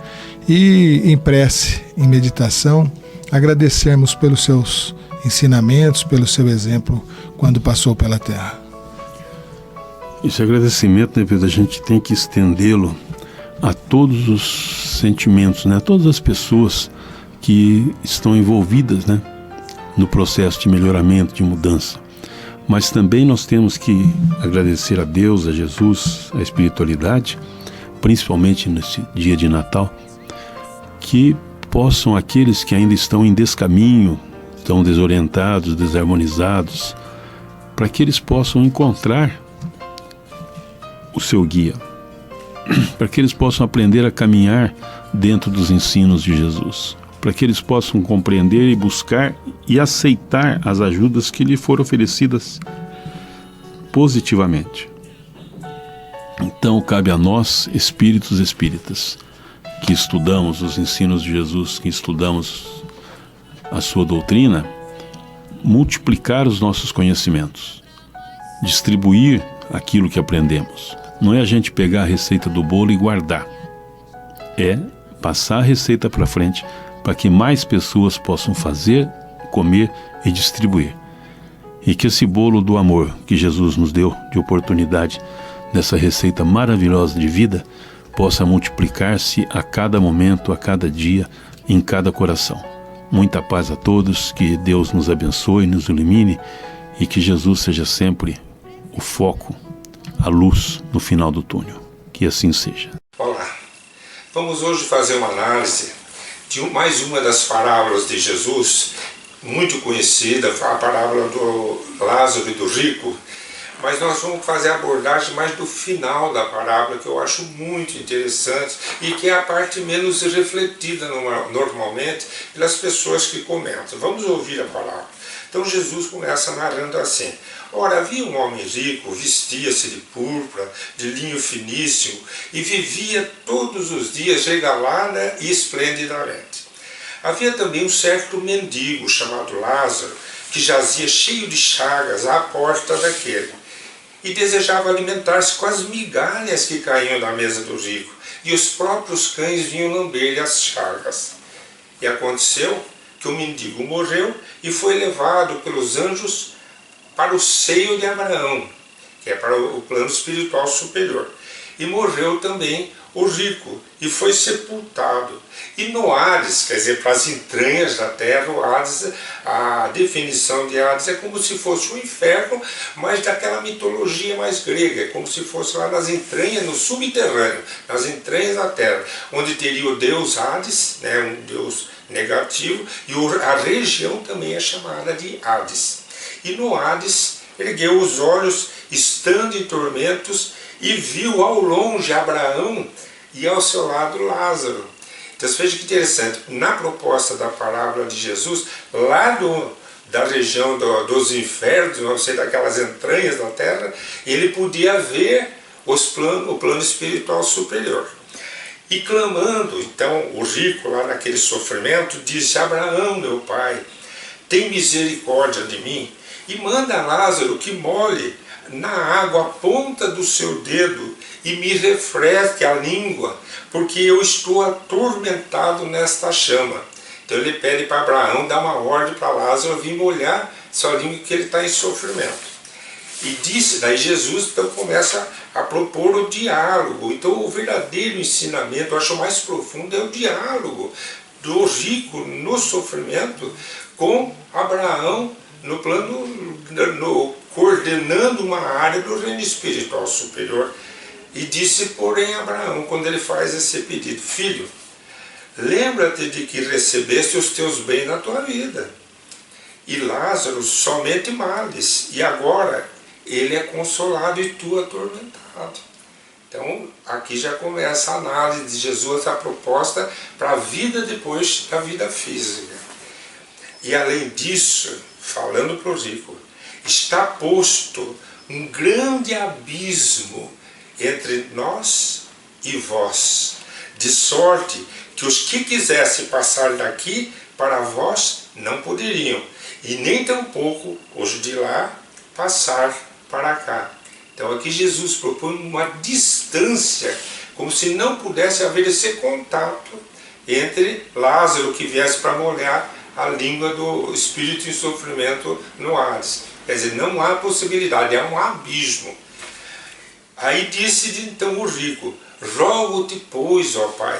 e em prece, em meditação, agradecermos pelos seus ensinamentos, pelo seu exemplo quando passou pela Terra. Esse agradecimento, né, Pedro, a gente tem que estendê-lo a todos os sentimentos, né, a todas as pessoas que estão envolvidas, né, no processo de melhoramento, de mudança. Mas também nós temos que agradecer a Deus, a Jesus, a espiritualidade, principalmente nesse dia de Natal, que possam aqueles que ainda estão em descaminho, estão desorientados, desarmonizados, para que eles possam encontrar o seu guia, para que eles possam aprender a caminhar dentro dos ensinos de Jesus, para que eles possam compreender e buscar e aceitar as ajudas que lhe foram oferecidas positivamente. Então cabe a nós, espíritos espíritas, que estudamos os ensinos de Jesus, que estudamos a sua doutrina, multiplicar os nossos conhecimentos, distribuir aquilo que aprendemos. Não é a gente pegar a receita do bolo e guardar, é passar a receita para frente para que mais pessoas possam fazer, comer e distribuir. E que esse bolo do amor que Jesus nos deu de oportunidade dessa receita maravilhosa de vida possa multiplicar-se a cada momento, a cada dia, em cada coração. Muita paz a todos, que Deus nos abençoe, nos ilumine e que Jesus seja sempre o foco, a luz no final do túnel. Que assim seja. Olá, vamos hoje fazer uma análise de mais uma das parábolas de Jesus, muito conhecida, a parábola do Lázaro e do rico, mas nós vamos fazer a abordagem mais do final da parábola, que eu acho muito interessante e que é a parte menos refletida normalmente pelas pessoas que comentam. Vamos ouvir a parábola. Então Jesus começa narrando assim: ora, havia um homem rico, vestia-se de púrpura, de linho finíssimo, e vivia todos os dias regalada e esplendidamente. Havia também um certo mendigo, chamado Lázaro, que jazia cheio de chagas à porta daquele, e desejava alimentar-se com as migalhas que caíam da mesa do rico, e os próprios cães vinham lamber-lhe as chagas. E aconteceu que o mendigo morreu e foi levado pelos anjos para o seio de Abraão, que é para o plano espiritual superior. E morreu também o rico, e foi sepultado. E no Hades, quer dizer, para as entranhas da terra, o Hades, a definição de Hades é como se fosse o inferno, mas daquela mitologia mais grega, é como se fosse lá nas entranhas, no subterrâneo, nas entranhas da terra, onde teria o deus Hades, né, um deus negativo, e a região também é chamada de Hades. E no Hades ergueu os olhos, estando em tormentos, e viu ao longe Abraão e ao seu lado Lázaro. Então veja que interessante, na proposta da parábola de Jesus, lá da região dos infernos, não sei, daquelas entranhas da terra, ele podia ver o plano espiritual superior. E clamando, então, o rico lá naquele sofrimento, disse: Abraão, meu pai, tem misericórdia de mim, e manda Lázaro que molhe na água a ponta do seu dedo e me refresque a língua, porque eu estou atormentado nesta chama. Então ele pede para Abraão dar uma ordem para Lázaro vir molhar sua língua, que ele está em sofrimento. E disse, daí Jesus então começa a propor o diálogo. Então o verdadeiro ensinamento, eu acho mais profundo, é o diálogo do rico no sofrimento com Abraão no plano, coordenando uma área do reino espiritual superior. E disse, porém, Abraão, quando ele faz esse pedido: filho, lembra-te de que recebeste os teus bens na tua vida, e Lázaro somente males, e agora ele é consolado e tu atormentado. Então aqui já começa a análise de Jesus, a proposta para a vida depois da vida física. E além disso, falando para o rico, está posto um grande abismo entre nós e vós, de sorte que os que quisessem passar daqui para vós não poderiam, e nem tampouco os de lá passar para cá. Então aqui Jesus propõe uma distância, como se não pudesse haver esse contato entre Lázaro que viesse para molhar a língua do espírito em sofrimento no Hades. Quer dizer, não há possibilidade, há um abismo. Aí disse então o rico: rogo-te, pois, ó Pai,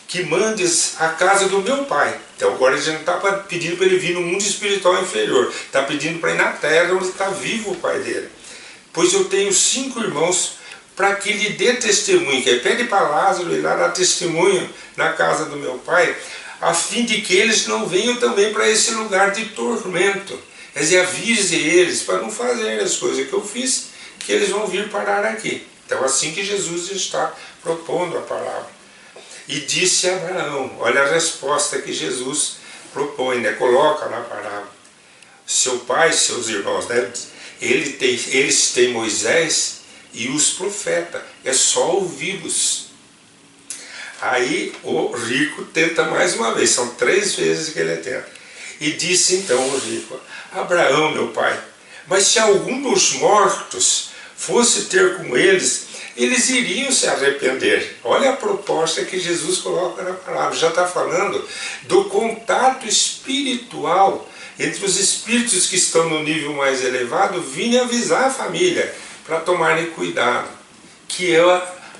que mandes a casa do meu pai. Então agora ele já não está pedindo para ele vir no mundo espiritual inferior, está pedindo para ir na terra onde está vivo o pai dele. Pois eu tenho 5 irmãos, para que lhe dê testemunho, que ele pede para Lázaro ir lá dar testemunho na casa do meu pai, a fim de que eles não venham também para esse lugar de tormento. Quer dizer, avise eles para não fazerem as coisas que eu fiz, que eles vão vir parar aqui. Então assim que Jesus está propondo a palavra. E disse a Abraão, olha a resposta que Jesus propõe, né? Coloca na parábola. Seu pai, seus irmãos, né? Eles têm Moisés e os profetas, é só ouvi-los. Aí o rico tenta mais uma vez, são 3 vezes que ele tenta. E disse então o rico: Abraão, meu pai, mas se algum dos mortos fosse ter com eles, eles iriam se arrepender. Olha a proposta que Jesus coloca na palavra. Já está falando do contato espiritual entre os espíritos que estão no nível mais elevado, virem avisar a família para tomarem cuidado, que é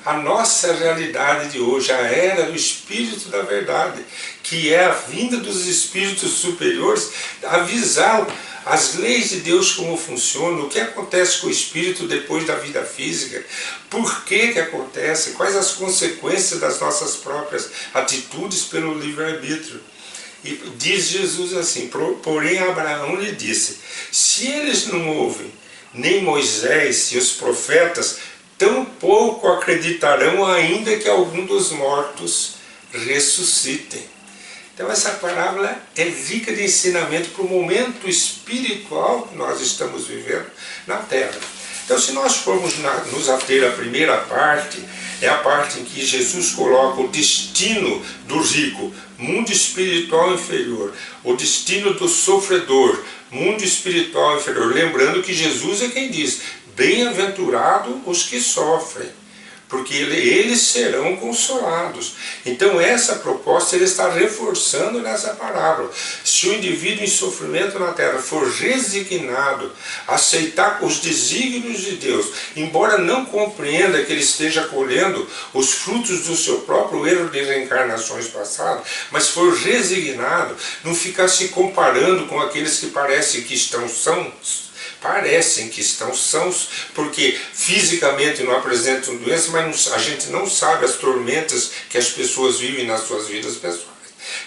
a nossa realidade de hoje, a era do Espírito da Verdade, que é a vinda dos espíritos superiores, avisar as leis de Deus como funcionam, o que acontece com o espírito depois da vida física, por que acontece, quais as consequências das nossas próprias atitudes pelo livre-arbítrio. E diz Jesus assim: porém Abraão lhe disse, se eles não ouvem nem Moisés e os profetas, tampouco acreditarão ainda que algum dos mortos ressuscitem. Então essa parábola é rica de ensinamento para o momento espiritual que nós estamos vivendo na Terra. Então se nós formos nos ater à primeira parte, é a parte em que Jesus coloca o destino do rico, mundo espiritual inferior, o destino do sofredor, mundo espiritual inferior. Lembrando que Jesus é quem diz, bem-aventurado os que sofrem, porque eles serão consolados. Então essa proposta ele está reforçando nessa parábola. Se o indivíduo em sofrimento na terra for resignado a aceitar os desígnios de Deus, embora não compreenda que ele esteja colhendo os frutos do seu próprio erro de reencarnações passadas, mas for resignado, não ficar se comparando com aqueles que parecem que estão sãos, porque fisicamente não apresentam doença, mas a gente não sabe as tormentas que as pessoas vivem nas suas vidas pessoais.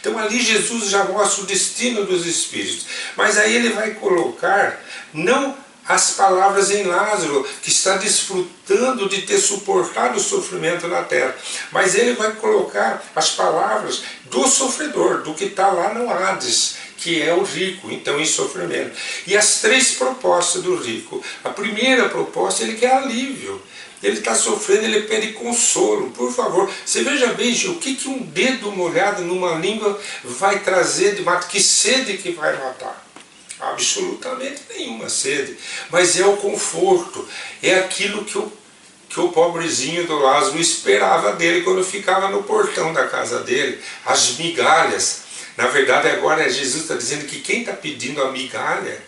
Então ali Jesus já mostra o destino dos espíritos, mas aí ele vai colocar não as palavras em Lázaro, que está desfrutando de ter suportado o sofrimento na terra, mas ele vai colocar as palavras do sofredor, do que está lá no Hades, que é o rico, então em sofrimento. E as 3 propostas do rico. A primeira proposta, ele quer alívio. Ele está sofrendo, ele pede consolo. Por favor, você veja bem, o que um dedo molhado numa língua vai trazer, que sede que vai matar? Absolutamente nenhuma sede. Mas é o conforto, é aquilo que o pobrezinho do Lázaro esperava dele quando ficava no portão da casa dele, as migalhas. Na verdade agora Jesus está dizendo que quem está pedindo a migalha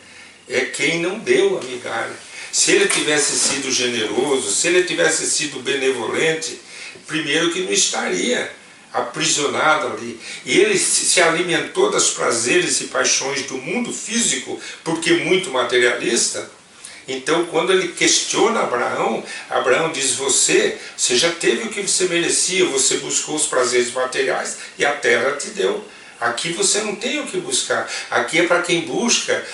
é quem não deu a migalha. Se ele tivesse sido generoso, se ele tivesse sido benevolente, primeiro que não estaria aprisionado ali. E ele se alimentou dos prazeres e paixões do mundo físico, porque muito materialista. Então quando ele questiona Abraão, Abraão diz, você já teve o que você merecia, você buscou os prazeres materiais e a terra te deu. Aqui você não tem o que buscar, aqui é para quem busca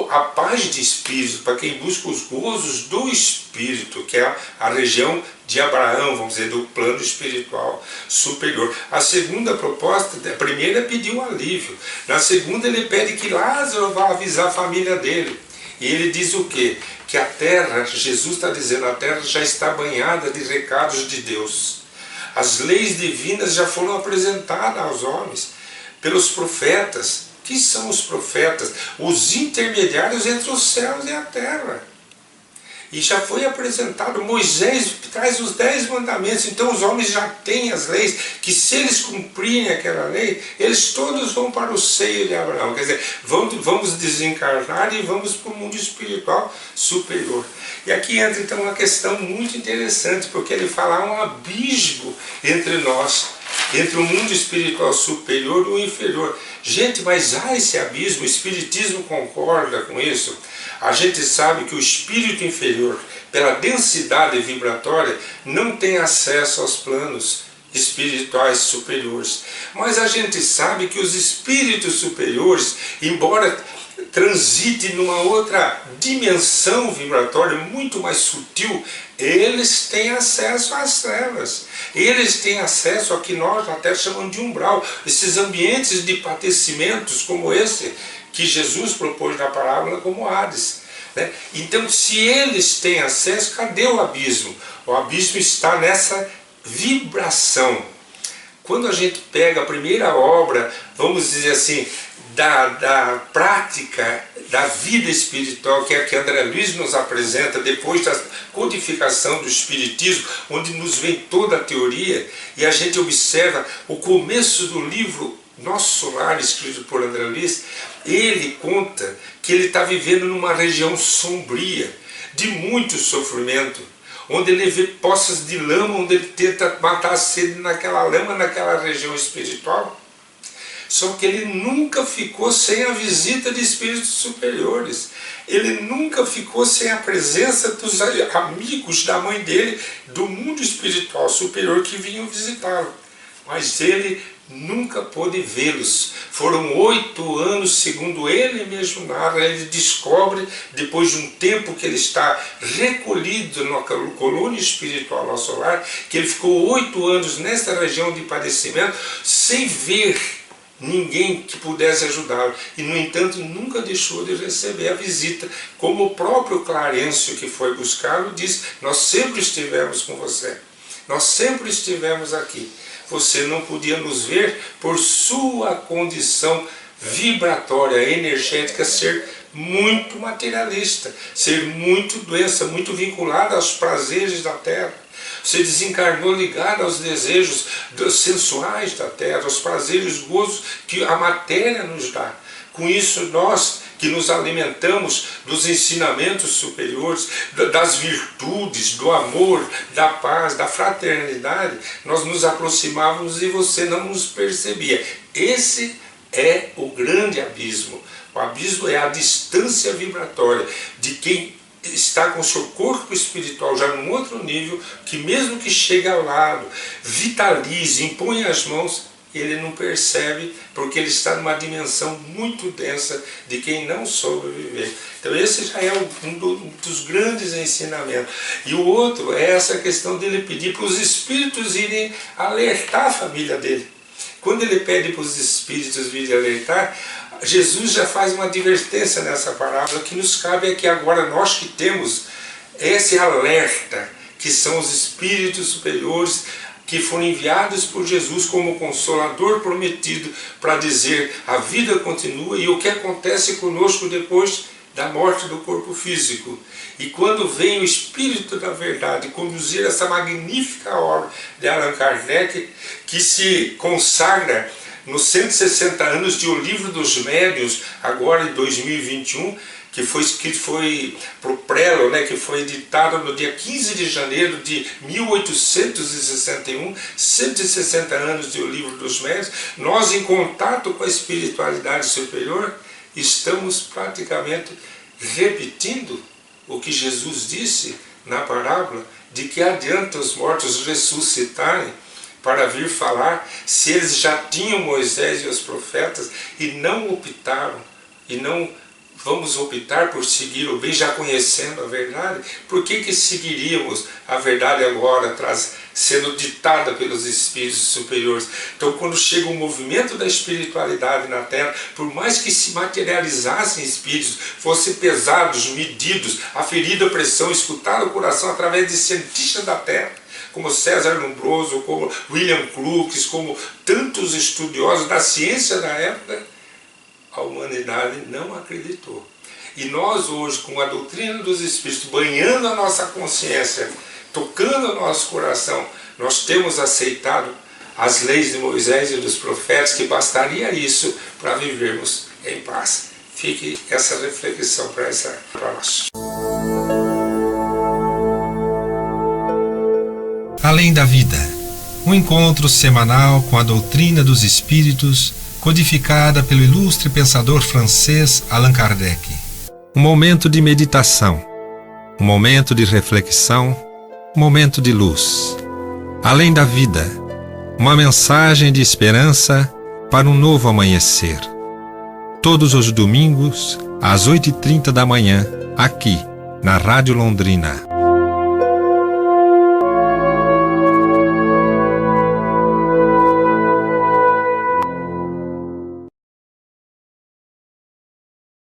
a paz de espírito, para quem busca os gozos do espírito, que é a região de Abraão, vamos dizer, do plano espiritual superior. A segunda proposta, a primeira pediu alívio, na segunda ele pede que Lázaro vá avisar a família dele. E ele diz o quê? que a terra, Jesus está dizendo, a terra já está banhada de recados de Deus. As leis divinas já foram apresentadas aos homens pelos profetas. Que são os profetas? Os intermediários entre os céus e a terra. E já foi apresentado, Moisés traz os 10 mandamentos, então os homens já têm as leis, que se eles cumprirem aquela lei, eles todos vão para o seio de Abraão. Quer dizer, vamos desencarnar e vamos para o mundo espiritual superior. E aqui entra então uma questão muito interessante, porque ele fala há um abismo entre nós, entre o mundo espiritual superior e o inferior. Gente, mas há esse abismo, o Espiritismo concorda com isso. A gente sabe que o espírito inferior, pela densidade vibratória, não tem acesso aos planos espirituais superiores. Mas a gente sabe que os espíritos superiores, embora transitem numa outra dimensão vibratória muito mais sutil, eles têm acesso às trevas. Eles têm acesso ao que nós até chamamos de umbral, esses ambientes de padecimentos como esse que Jesus propôs na parábola como Hades. Né? Então, se eles têm acesso, cadê o abismo? O abismo está nessa vibração. Quando a gente pega a primeira obra, vamos dizer assim, da prática da vida espiritual, que é a que André Luiz nos apresenta depois da codificação do Espiritismo, onde nos vem toda a teoria, e a gente observa o começo do livro Nosso Lar, escrito por André Luiz, ele conta que ele está vivendo numa região sombria, de muito sofrimento, onde ele vê poças de lama, onde ele tenta matar a sede naquela lama, naquela região espiritual. Só que ele nunca ficou sem a visita de espíritos superiores. Ele nunca ficou sem a presença dos amigos da mãe dele, do mundo espiritual superior, que vinham visitá-lo. Mas ele nunca pôde vê-los. Foram 8 anos, segundo ele mesmo narra, ele descobre, depois de um tempo que ele está recolhido na colônia espiritual Nosso Lar, que ele ficou 8 anos nessa região de padecimento, sem ver ninguém que pudesse ajudá-lo. E, no entanto, nunca deixou de receber a visita, como o próprio Clarencio, que foi buscá-lo, disse: nós sempre estivemos com você, nós sempre estivemos aqui. Você não podia nos ver por sua condição vibratória, energética, ser muito materialista, ser muito doença, muito vinculada aos prazeres da terra. Você desencarnou ligado aos desejos sensuais da terra, aos prazeres, gozos que a matéria nos dá. Com isso, nós que nos alimentamos dos ensinamentos superiores, das virtudes, do amor, da paz, da fraternidade, nós nos aproximávamos e você não nos percebia. Esse é o grande abismo. O abismo é a distância vibratória de quem está com seu corpo espiritual já num outro nível, que mesmo que chegue ao lado, vitalize, impõe as mãos, ele não percebe, porque ele está numa dimensão muito densa de quem não soube viver. Então esse já é um dos grandes ensinamentos. E o outro é essa questão dele pedir para os espíritos irem alertar a família dele. Quando ele pede para os espíritos virem alertar, Jesus já faz uma advertência nessa parábola que nos cabe aqui agora, nós que temos esse alerta, que são os espíritos superiores, que foram enviados por Jesus como consolador prometido para dizer: a vida continua e o que acontece conosco depois da morte do corpo físico. E quando vem o Espírito da Verdade conduzir essa magnífica obra de Allan Kardec, que se consagra nos 160 anos de O Livro dos Médiuns, agora em 2021, que foi escrito, foi para o Prelo, né, que foi editado no dia 15 de janeiro de 1861, 160 anos de O Livro dos Médiuns. Nós, em contato com a espiritualidade superior, estamos praticamente repetindo o que Jesus disse na parábola, de que adianta os mortos ressuscitarem para vir falar, se eles já tinham Moisés e os profetas e não optaram, e não vamos optar por seguir o bem, já conhecendo a verdade? Por que seguiríamos a verdade agora, sendo ditada pelos espíritos superiores? Então, quando chega o movimento da espiritualidade na Terra, por mais que se materializassem espíritos, fossem pesados, medidos, aferida a pressão, escutar o coração através de cientistas da Terra, como César Lombroso, como William Crookes, como tantos estudiosos da ciência da época, a humanidade não acreditou. E nós hoje, com a doutrina dos Espíritos, banhando a nossa consciência, tocando o nosso coração, nós temos aceitado as leis de Moisés e dos profetas, que bastaria isso para vivermos em paz. Fique essa reflexão para nós. Além da vida, um encontro semanal com a doutrina dos Espíritos, codificada pelo ilustre pensador francês Allan Kardec. Um momento de meditação, um momento de reflexão, um momento de luz. Além da vida, uma mensagem de esperança para um novo amanhecer. Todos os domingos, às 8h30 da manhã, aqui, na Rádio Londrina.